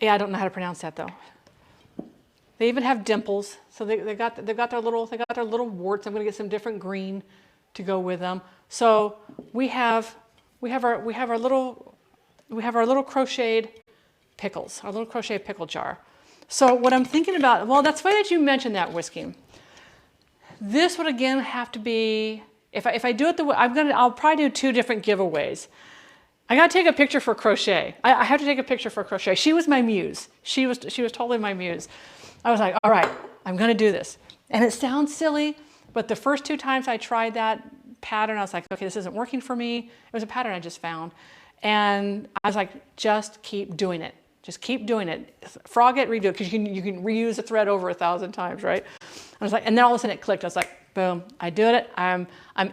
Yeah, I don't know how to pronounce that though. They even have dimples, so they got their little warts. I'm going to get some different green to go with them. So we have our little crocheted pickles, our little crochet pickle jar. So what I'm thinking about, well, that's funny that you mentioned that whisking. This would again have to be, if I do it the way I'll probably do 2 different giveaways. I got to take a picture for crochet. I have to take a picture for crochet. She was my muse. She was totally my muse. I was like, all right, I'm going to do this. And it sounds silly, but the first 2 times I tried that pattern, I was like, okay, this isn't working for me. It was a pattern I just found. And I was like, just keep doing it. Just keep doing it. Frog it, redo it, because you can reuse the thread over 1,000 times, right? I was like, and then all of a sudden it clicked. I was like, boom, I did it. I'm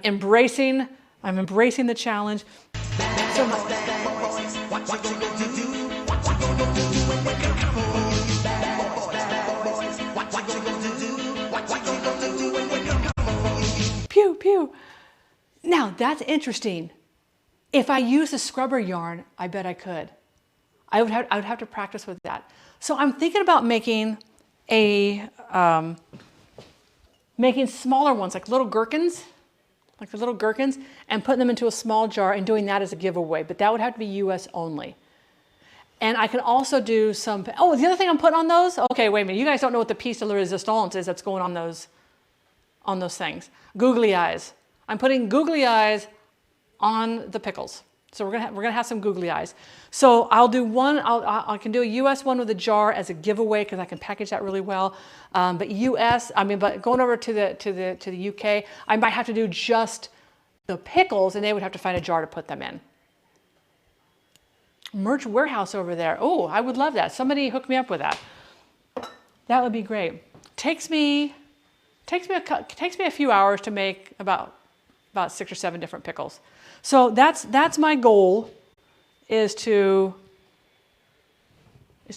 embracing the challenge. So much. Pew, pew. Now, that's interesting. If I use a scrubber yarn, I bet I could. I would have to practice with that. So I'm thinking about making making smaller ones, like little gherkins, and putting them into a small jar and doing that as a giveaway. But that would have to be US only. And I can also do some, oh, the other thing I'm putting on those, okay, wait a minute, you guys don't know what the piece de la resistance is that's going on those things. Googly eyes. I'm putting googly eyes on the pickles. So we're gonna have some googly eyes. So I'll do one. I can do a US one with a jar as a giveaway because I can package that really well. But but going over to the UK, I might have to do just the pickles, and they would have to find a jar to put them in. Merch warehouse over there. Oh, I would love that. Somebody hook me up with that. That would be great. Takes me a few hours to make about 6 or 7 different pickles. So that's my goal, is to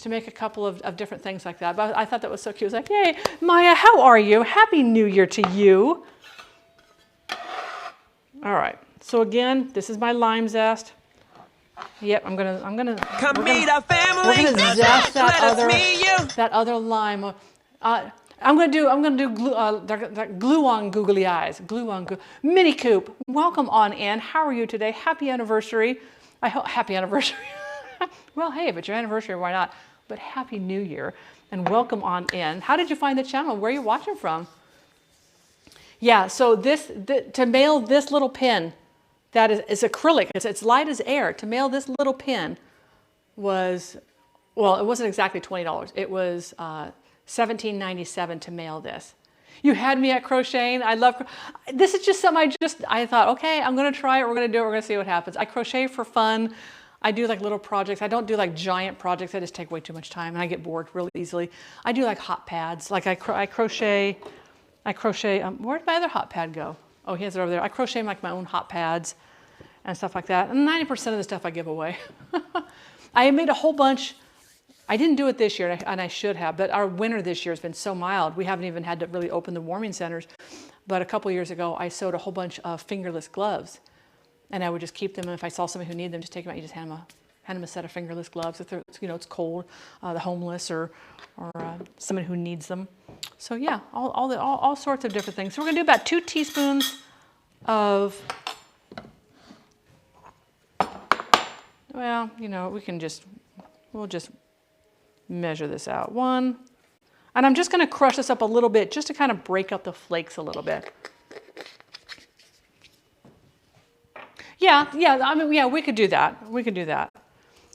make a couple of different things like that. But I thought that was so cute. I was like, yay, Maya, how are you? Happy New Year to you. All right. So again, this is my lime zest. Yep, we're gonna zest that other lime. I'm gonna do glue on googly eyes. Mini Coop, welcome on in. How are you today? Happy anniversary. I hope happy anniversary. Well, hey, if it's your anniversary, why not? But happy New Year and welcome on in. How did you find the channel? Where are you watching from? Yeah, so to mail this little pin, that is acrylic. It's light as air. To mail this little pin was, well, it wasn't exactly $20. It was $17.97 to mail this. You had me at crocheting. I love this. Is just something I thought, okay, I'm gonna try it. We're gonna do it. We're gonna see what happens. I crochet for fun. I do like little projects. I don't do like giant projects. I just take way too much time and I get bored really easily. I do like hot pads. Like I crochet. Where'd my other hot pad go? Oh, he has it over there. I crochet like my own hot pads and stuff like that. And 90% of the stuff I give away. I made a whole bunch. I didn't do it this year, and I should have, but our winter this year has been so mild. We haven't even had to really open the warming centers. But a couple years ago, I sewed a whole bunch of fingerless gloves. And I would just keep them, and if I saw somebody who needed them, just take them out. You just hand them a set of fingerless gloves if it's cold, the homeless or somebody who needs them. So yeah, all sorts of different things. So we're gonna do about 2 teaspoons of, well, we'll just measure this out. 1, and I'm just gonna crush this up a little bit just to kind of break up the flakes a little bit. Yeah, I mean, yeah, we could do that.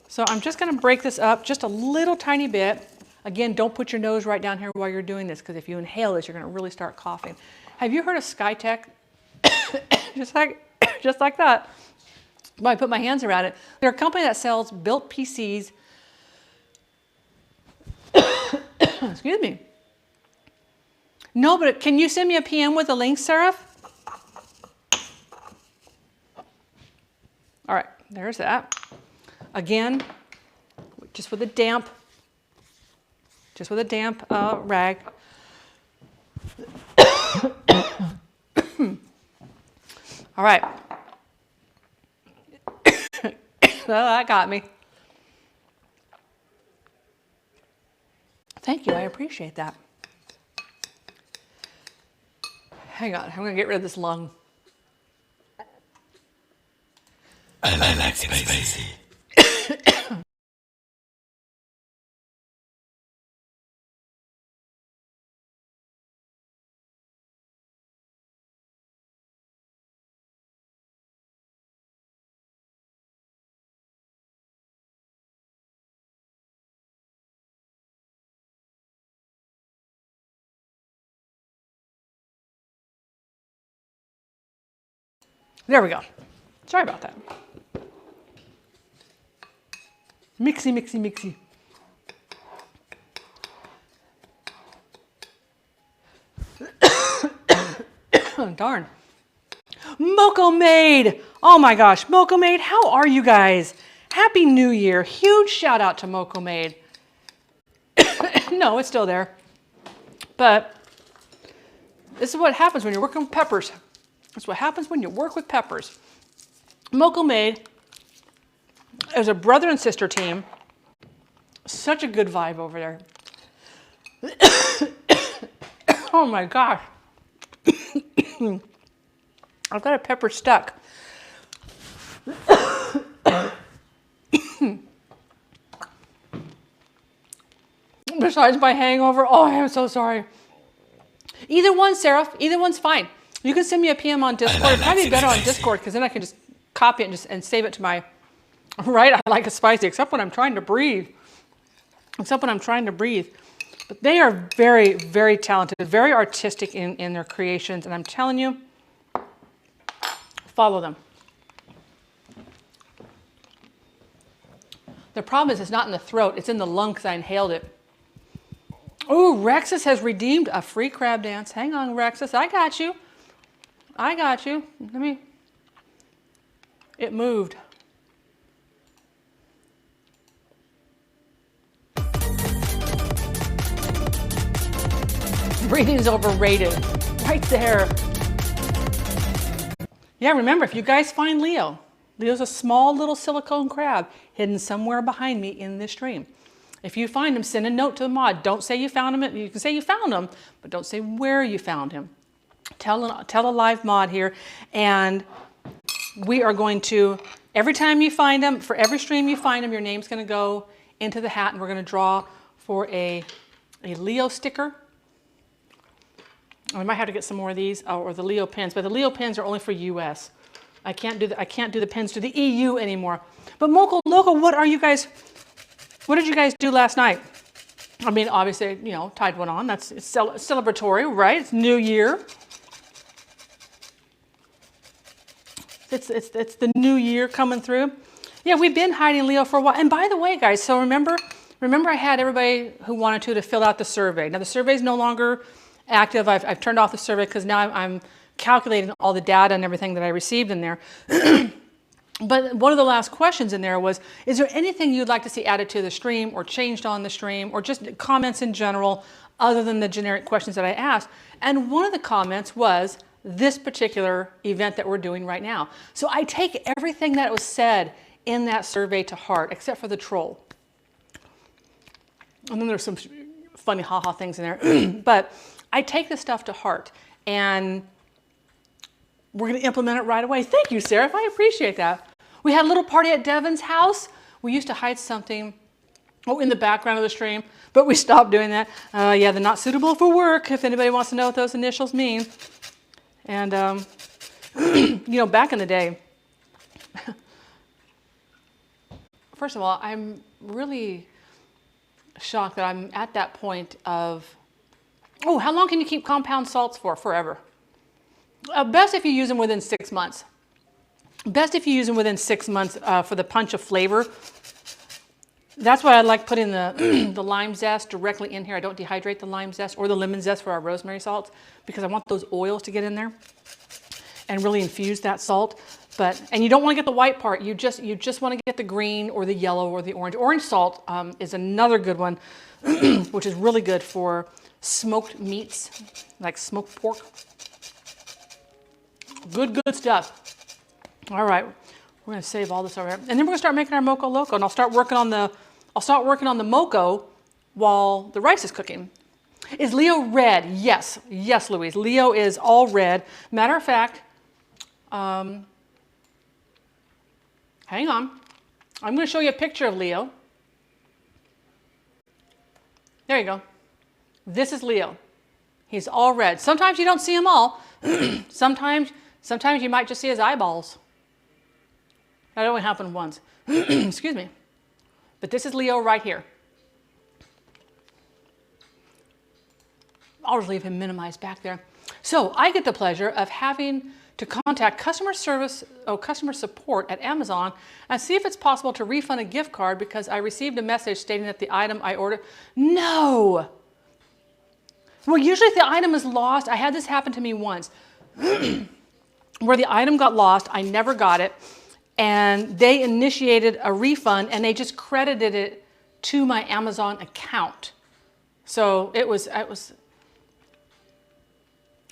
So I'm just gonna break this up just a little tiny bit. Again, don't put your nose right down here while you're doing this, because if you inhale this, you're gonna really start coughing. Have you heard of Skytech? just like that. Well, I put my hands around it. They're a company that sells built PCs. Excuse me. No, but can you send me a PM with a link, Sarah? All right, there's that. Again, just with a damp rag. All right. Well, that got me. Thank you, I appreciate that. Hang on, I'm gonna get rid of this lung. I like spicy. There we go. Sorry about that. Mixy, mixy, mixy. Darn. Mocha-maid. Oh my gosh, Mocha-maid, how are you guys? Happy New Year. Huge shout out to Mocha-maid. No, it's still there. But this is what happens when you're working with peppers. That's what happens when you work with peppers. Mocha-maid is a brother and sister team. Such a good vibe over there. Oh my gosh. I've got a pepper stuck. Besides my hangover, oh, I am so sorry. Either one, Sarah, either one's fine. You can send me a PM on Discord. It'd probably be better on Discord because then I can just copy it and save it to my, right? I like it spicy, except when I'm trying to breathe. Except when I'm trying to breathe. But they are very, very talented, very artistic in their creations. And I'm telling you, follow them. The problem is it's not in the throat. It's in the lung because I inhaled it. Oh, Rexus has redeemed a free crab dance. Hang on, Rexus. I got you. I got you. Let me. It moved. Breathing is overrated. Right there. Yeah, remember, if you guys find Leo, Leo's a small little silicone crab hidden somewhere behind me in this stream. If you find him, send a note to the mod. Don't say you found him. You can say you found him, but don't say where you found him. Tell a live mod here, and we are going to, every time you find him, for every stream you find him, your name's going to go into the hat, and we're going to draw for a Leo sticker. We might have to get some more of these, or the Leo pins, but the Leo pins are only for US. I can't do the pins to the EU anymore. But Mocha Loco, what did you guys do last night? I mean, obviously, you know, tied one on. It's celebratory, right? It's New Year. It's the new year coming through. Yeah, we've been hiding Leo for a while. And by the way, guys, so remember I had everybody who wanted to fill out the survey. Now the survey is no longer active. I've turned off the survey because now I'm calculating all the data and everything that I received in there. But one of the last questions in there was, is there anything you'd like to see added to the stream or changed on the stream or just comments in general other than the generic questions that I asked? And one of the comments was this particular event that we're doing right now. So I take everything that was said in that survey to heart, except for the troll. And then there's some funny haha things in there. But I take this stuff to heart, and we're going to implement it right away. Thank you, Sarah. I appreciate that. We had a little party at Devin's house. We used to hide something in the background of the stream, but we stopped doing that. Yeah, they're not suitable for work, if anybody wants to know what those initials mean. And, you know, back in the day, first of all, I'm really shocked that I'm at that point of, oh, how long can you keep compound salts for? Forever. Best if you use them within 6 months. Best if you use them within 6 months for the punch of flavor. That's why I like putting the, the lime zest directly in here. I don't dehydrate the lime zest or the lemon zest for our rosemary salts because I want those oils to get in there and really infuse that salt. And you don't want to get the white part. You just want to get the green or the yellow or the orange. Orange salt is another good one, which is really good for smoked meats, like smoked pork. Good stuff. All right, we're gonna save all this over here, and then we're gonna start making our Mocha Loco, and I'll start working on the Mocha while the rice is cooking. Is Leo red? Yes. Yes, Louise. Leo is all red. Matter of fact, hang on. I'm going to show you a picture of Leo. There you go. This is Leo. He's all red. Sometimes you don't see him all. Sometimes you might just see his eyeballs. That only happened once. Excuse me. But this is Leo right here. I'll just leave him minimized back there. So I get the pleasure of having to contact customer support at Amazon and see if it's possible to refund a gift card because I received a message stating that the item I ordered. No. Well, usually if the item is lost, I had this happen to me once, where the item got lost, I never got it, and they initiated a refund and they just credited it to my Amazon account. So it was,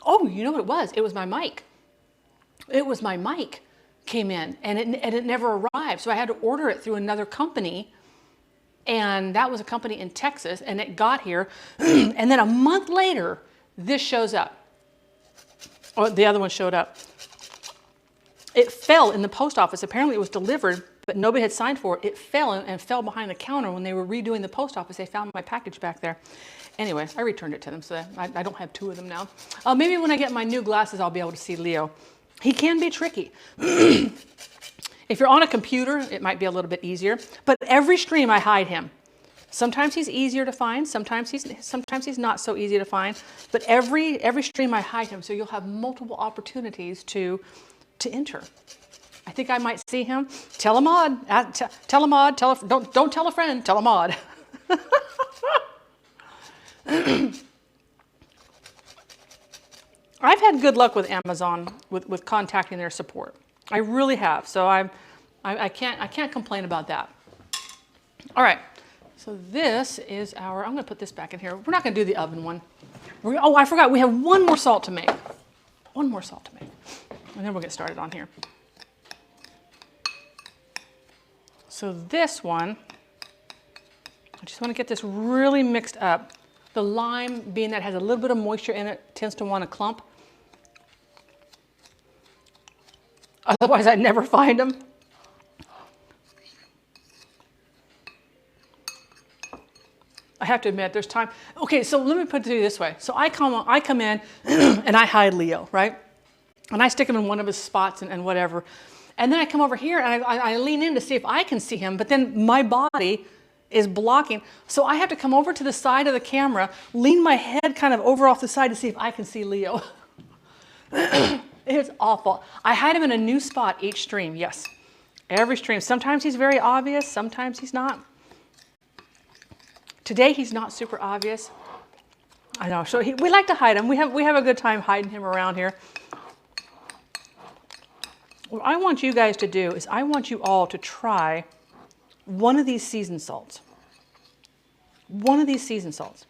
oh, you know what it was? It was my mic. It was my mic came in and it never arrived. So I had to order it through another company. And that was a company in Texas and it got here. And then a month later, this shows up. Or the other one showed up. It fell in the post office. Apparently it was delivered, but nobody had signed for it. It fell and fell behind the counter when they were redoing the post office. They found my package back there. Anyway, I returned it to them, so I don't have two of them now. Maybe when I get my new glasses, I'll be able to see Leo. He can be tricky. If you're on a computer, it might be a little bit easier. But every stream, I hide him. Sometimes he's easier to find. Sometimes he's not so easy to find. But every stream, I hide him, so you'll have multiple opportunities to enter. I think I might see him. Tell him odd. Tell him odd. Don't tell a friend. Tell him odd. I've had good luck with Amazon with contacting their support. I really have. So I can't complain about that. All right. So this is our. I'm going to put this back in here. We're not going to do the oven one. Oh, I forgot. We have one more salt to make. One more salt to make, and then we'll get started on here. So this one, I just want to get this really mixed up. The lime, being that it has a little bit of moisture in it, tends to want to clump. Otherwise, I'd never find them. I have to admit, there's time. Okay, so let me put it to you this way. So I come in and I hide Leo, right? And I stick him in one of his spots and whatever. And then I come over here and I lean in to see if I can see him, but then my body is blocking. So I have to come over to the side of the camera, lean my head kind of over off the side to see if I can see Leo. It's awful. I hide him in a new spot each stream, yes. Every stream. Sometimes he's very obvious, sometimes he's not. Today he's not super obvious. I know, so we like to hide him. We have a good time hiding him around here. What I want you guys to do is I want you all to try one of these seasoned salts. One of these seasoned salts.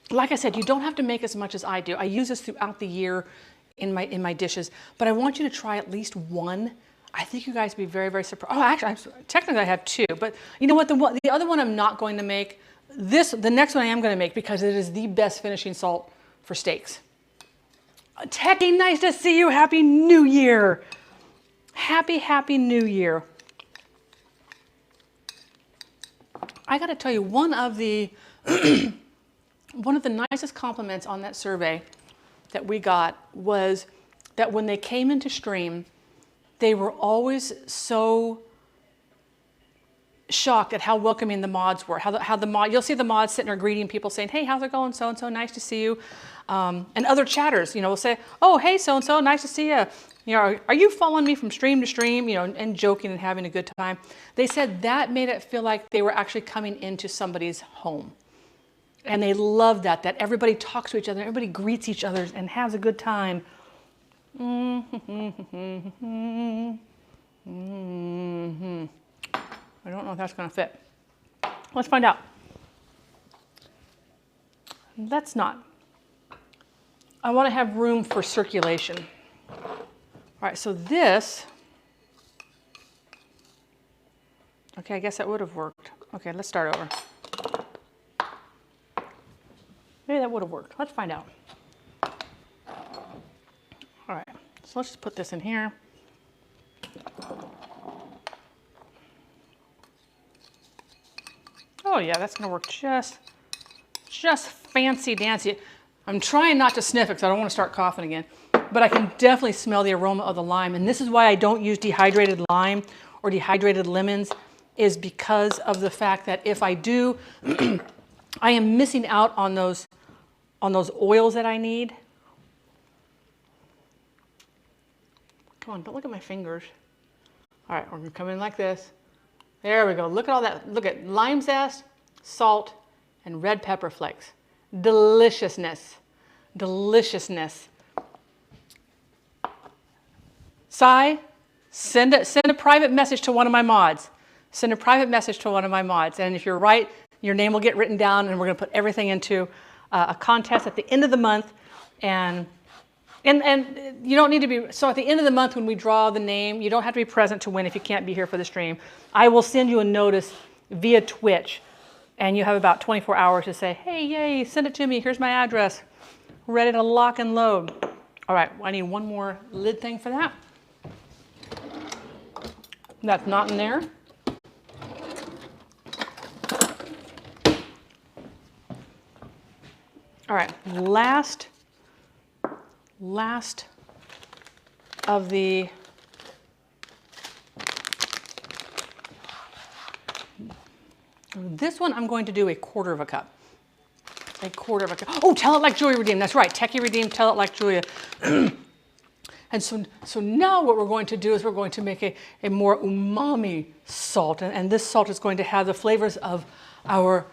Like I said, you don't have to make as much as I do. I use this throughout the year in my dishes, but I want you to try at least one. I think you guys would be very, very surprised. Oh, actually, technically I have two, but you know what? The other one I'm not going to make. The next one I am going to make because it is the best finishing salt for steaks. Techie, nice to see you. Happy New Year. Happy New Year. I got to tell you, one of the nicest compliments on that survey that we got was that when they came into stream, they were always so shocked at how welcoming the mods were. How the mod, you'll see the mods sitting there greeting people, saying, "Hey, how's it going, so and so? Nice to see you." And other chatters, will say, "Oh, hey, so and so, nice to see you. Are you following me from stream to stream?" And joking and having a good time. They said that made it feel like they were actually coming into somebody's home. And they love that everybody talks to each other, everybody greets each other and has a good time. I don't know if that's going to fit. Let's find out. That's not. I want to have room for circulation. All right, so this. Okay, I guess that would have worked. Okay, let's start over. Maybe that would have worked. Let's find out. All right, so let's just put this in here. Oh yeah, that's gonna work just fancy dancy. I'm trying not to sniff it because I don't want to start coughing again, but I can definitely smell the aroma of the lime. And this is why I don't use dehydrated lime or dehydrated lemons, is because of the fact that if I do, I am missing out on those oils that I need. Come on, don't look at my fingers. All right, we're gonna come in like this. There we go. Look at all that. Look at lime zest, salt, and red pepper flakes. Deliciousness. Deliciousness. Sai, send a private message to one of my mods. Send a private message to one of my mods. And if you're right, your name will get written down, and we're going to put everything into a contest at the end of the month. And you don't need to be, so at the end of the month when we draw the name, you don't have to be present to win if you can't be here for the stream. I will send you a notice via Twitch, and you have about 24 hours to say, hey, yay, send it to me, here's my address. Ready to lock and load. All right, I need one more lid thing for that. That's not in there. All right, last of the this one I'm going to do a quarter of a cup. A quarter of a cup. Oh, tell it like Julia redeemed. That's right. Techie redeemed, tell it like Julia. And so now what we're going to do is we're going to make a more umami salt. And this salt is going to have the flavors of our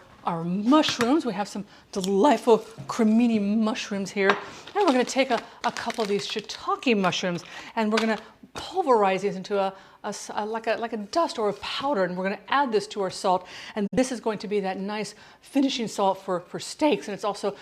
mushrooms. We have some delightful cremini mushrooms here. And we're going to take a couple of these shiitake mushrooms, and we're going to pulverize these into like a dust or a powder, and we're going to add this to our salt. And this is going to be that nice finishing salt for steaks, and it's also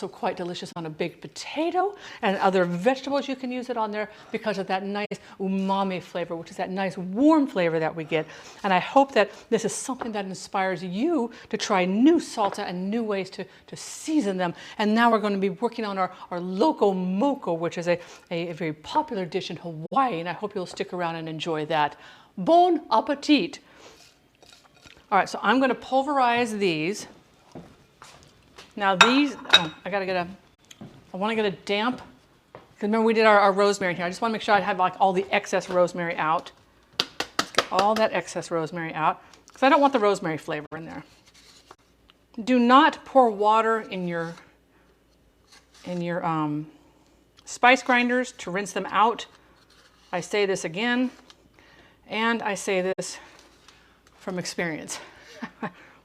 quite delicious on a baked potato and other vegetables. You can use it on there because of that nice umami flavor, which is that nice warm flavor that we get. And I hope that this is something that inspires you to try new salsa and new ways to season them. And now we're going to be working on our loco moco, which is a very popular dish in Hawaii, and I hope you'll stick around and enjoy that. Bon appetit. All right, so I'm going to pulverize these. Now these, I want to get a damp, because remember we did our rosemary here. I just want to make sure I have like all the excess rosemary out. Let's get all that excess rosemary out, because I don't want the rosemary flavor in there. Do not pour water in your spice grinders to rinse them out. I say this again, and I say this from experience.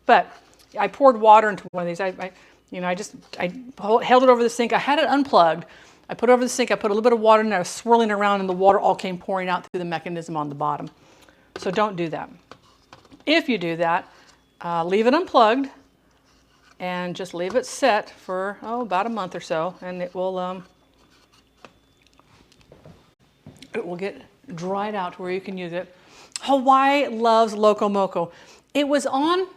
But I poured water into one of these. I held it over the sink. I had it unplugged. I put it over the sink. I put a little bit of water in there. I was swirling around, and the water all came pouring out through the mechanism on the bottom. So don't do that. If you do that, leave it unplugged and just leave it set for about a month or so, and it will get dried out to where you can use it. Hawaii loves loco moco. It was on,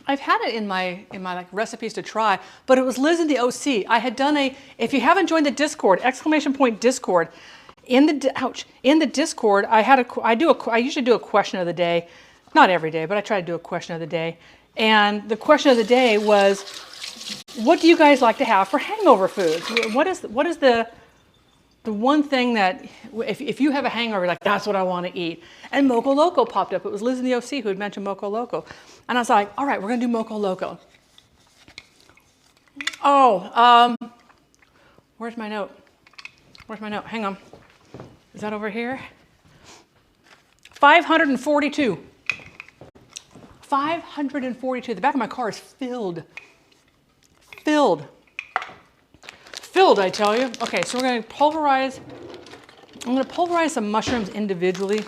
I've had it in my like recipes to try, but it was Liz in the OC. I had done if you haven't joined the Discord, ! Discord, in the Discord, I usually do a question of the day, not every day, but I try to do a question of the day. And the question of the day was, what do you guys like to have for hangover foods? What is the one thing that, if you have a hangover, like, that's what I want to eat. And Moco Loco popped up. It was Liz in the OC who had mentioned Moco Loco. And I was like, all right, we're going to do Moco Loco. Oh, where's my note? Where's my note? Hang on. Is that over here? 542. 542. The back of my car is filled. Filled, I tell you. Okay, so we're going to pulverize. I'm going to pulverize some mushrooms individually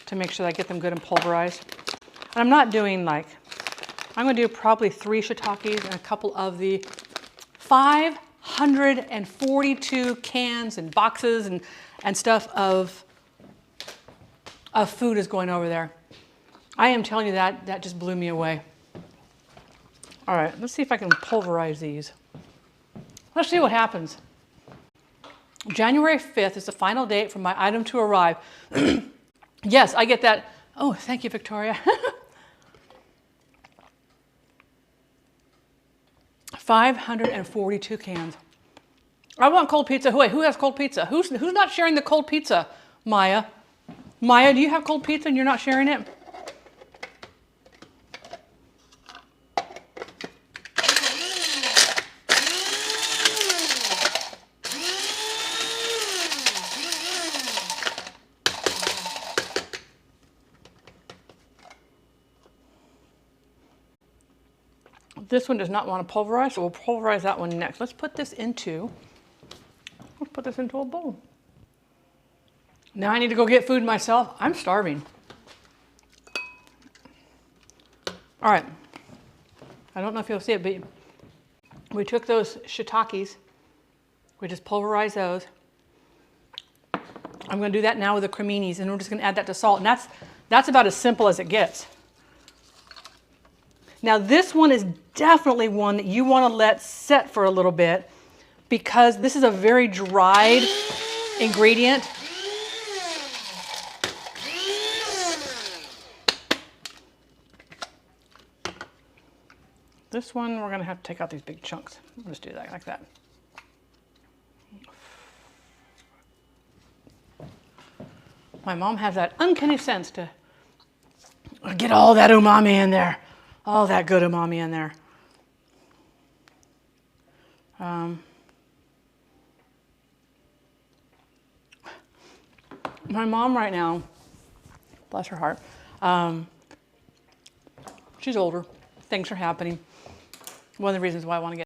to make sure that I get them good and pulverized. And I'm not doing I'm going to do probably 3 shiitakes and a couple of the 542 cans and boxes and stuff of food is going over there. I am telling you that just blew me away. All right, let's see if I can pulverize these. Let's see what happens. January 5th is the final date for my item to arrive. Yes, I get that. Oh, thank you, Victoria. 542 cans. I want cold pizza. Wait, who has cold pizza? Who's not sharing the cold pizza? Maya. Maya, do you have cold pizza and you're not sharing it? This one does not want to pulverize, so we'll pulverize that one next. Let's put this into a bowl. Now I need to go get food myself. I'm starving. All right. I don't know if you'll see it, but we took those shiitakes. We just pulverized those. I'm going to do that now with the creminis, and we're just going to add that to salt. And that's about as simple as it gets. Now this one is definitely one that you want to let set for a little bit because this is a very dried ingredient. This one, we're going to have to take out these big chunks. We'll just do that like that. My mom has that uncanny sense to get all that umami in there. All that good umami in there. My mom right now, bless her heart, she's older. Things are happening. One of the reasons why I want to get